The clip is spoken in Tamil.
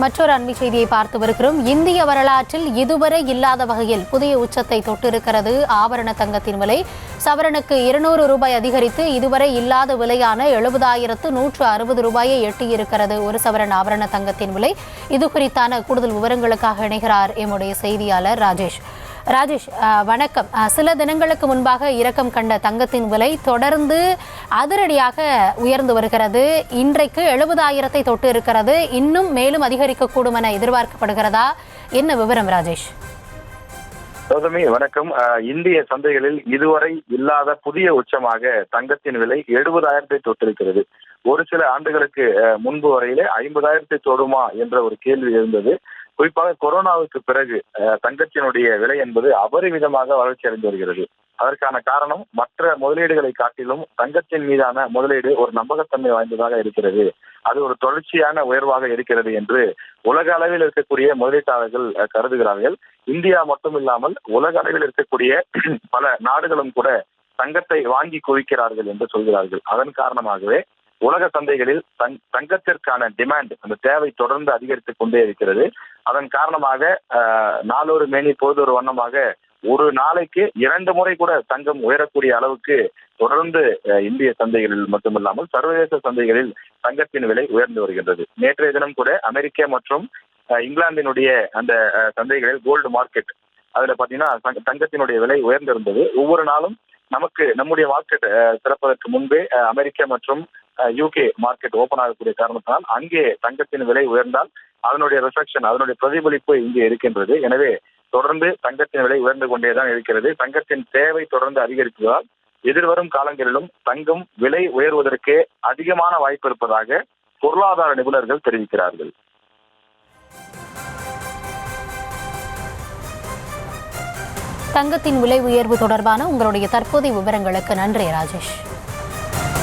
மற்றொரு அண்மை செய்தியை பார்த்து வருகிறோம். இந்திய வரலாற்றில் இதுவரை இல்லாத வகையில் புதிய உச்சத்தை தொட்டிருக்கிறது ஆபரண தங்கத்தின் விலை. சவரனுக்கு 200 ரூபாய் அதிகரித்து இதுவரை இல்லாத விலையான 70,160 ரூபாயை எட்டியிருக்கிறது ஒரு சவரன் ஆபரண தங்கத்தின் விலை. இது குறித்தான கூடுதல் விவரங்களுக்காக இணைகிறார் எம்முடைய செய்தியாளர் ராஜேஷ். வணக்கம். சில தினங்களுக்கு முன்பாக இறக்கம் கண்ட தங்கத்தின் விலை தொடர்ந்து அதிரடியாக உயர்ந்து வருகிறது. இன்றைக்கு 70,000 தொட்டு இருக்கிறது. இன்னும் மேலும் அதிகரிக்கக்கூடும் என எதிர்பார்க்கப்படுகிறதா? என்ன விவரம் ராஜேஷ்? கௌதமி வணக்கம். இந்திய சந்தைகளில் இதுவரை இல்லாத புதிய உச்சமாக தங்கத்தின் விலை 70,000 தொட்டிருக்கிறது. ஒரு சில ஆண்டுகளுக்கு முன்பு வரையிலே 50,000 தொடுமா என்ற ஒரு கேள்வி இருந்தது. குறிப்பாக கொரோனாவுக்கு பிறகு தங்கத்தினுடைய விலை என்பது அபரிமிதமாக வளர்ச்சி அடைந்து வருகிறது. அதற்கான காரணம் மற்ற முதலீடுகளை காட்டிலும் தங்கத்தின் மீதான முதலீடு ஒரு நம்பகத்தன்மை வாய்ந்ததாக இருக்கிறது. அது ஒரு தொடர்ச்சியான உயர்வாக இருக்கிறது என்று உலக அளவில் இருக்கக்கூடிய முதலீட்டாளர்கள் கருதுகிறார்கள். இந்தியா மட்டும் இல்லாமல் உலக அளவில் இருக்கக்கூடிய பல நாடுகளும் கூட தங்கத்தை வாங்கி குவிக்கிறார்கள் என்று சொல்கிறார்கள். அதன் காரணமாகவே உலக சந்தைகளில் தங்கத்திற்கான டிமாண்ட், அந்த தேவை தொடர்ந்து அதிகரித்துக் கொண்டே இருக்கிறது. அதன் காரணமாக நாளொரு மேனி பொழுதொரு வண்ணமாக ஒரு நாளைக்கு 2 முறை கூட தங்கம் உயரக்கூடிய அளவுக்கு தொடர்ந்து இந்திய சந்தைகளில் மட்டுமில்லாமல் சர்வதேச சந்தைகளில் தங்கத்தின் விலை உயர்ந்து வருகின்றது. நேற்றைய தினம் கூட அமெரிக்கா மற்றும் இங்கிலாந்தினுடைய அந்த சந்தைகளில் கோல்டு மார்க்கெட், அதுல பாத்தீங்கன்னா தங்கத்தினுடைய விலை உயர்ந்திருந்தது. ஒவ்வொரு நாளும் நமக்கு நம்முடைய மார்க்கெட் திறப்பதற்கு முன்பே அமெரிக்கா மற்றும் யூகே மார்க்கெட் ஓபன் ஆகக்கூடிய காரணத்தினால் அங்கே தங்கத்தின் விலை உயர்ந்தால் அதனுடைய ரிஃப்ளெக்ஷன், அதனுடைய பிரதிபலிப்பு இங்கே இருக்கின்றது. எனவே தொடர்ந்து தங்கத்தின் விலை உயர்ந்து கொண்டேதான் இருக்கிறது. தங்கத்தின் தேவை தொடர்ந்து அதிகரிப்பதால் எதிர்வரும் காலங்களிலும் தங்கம் விலை உயர்வதற்கு அதிகமான வாய்ப்பு இருப்பதாக பொருளாதார நிபுணர்கள் தெரிவிக்கிறார்கள். தங்கத்தின் விலை உயர்வு தொடர்பான உங்களுடைய தற்போதைய விவரங்களுக்கு நன்றி ராஜேஷ்.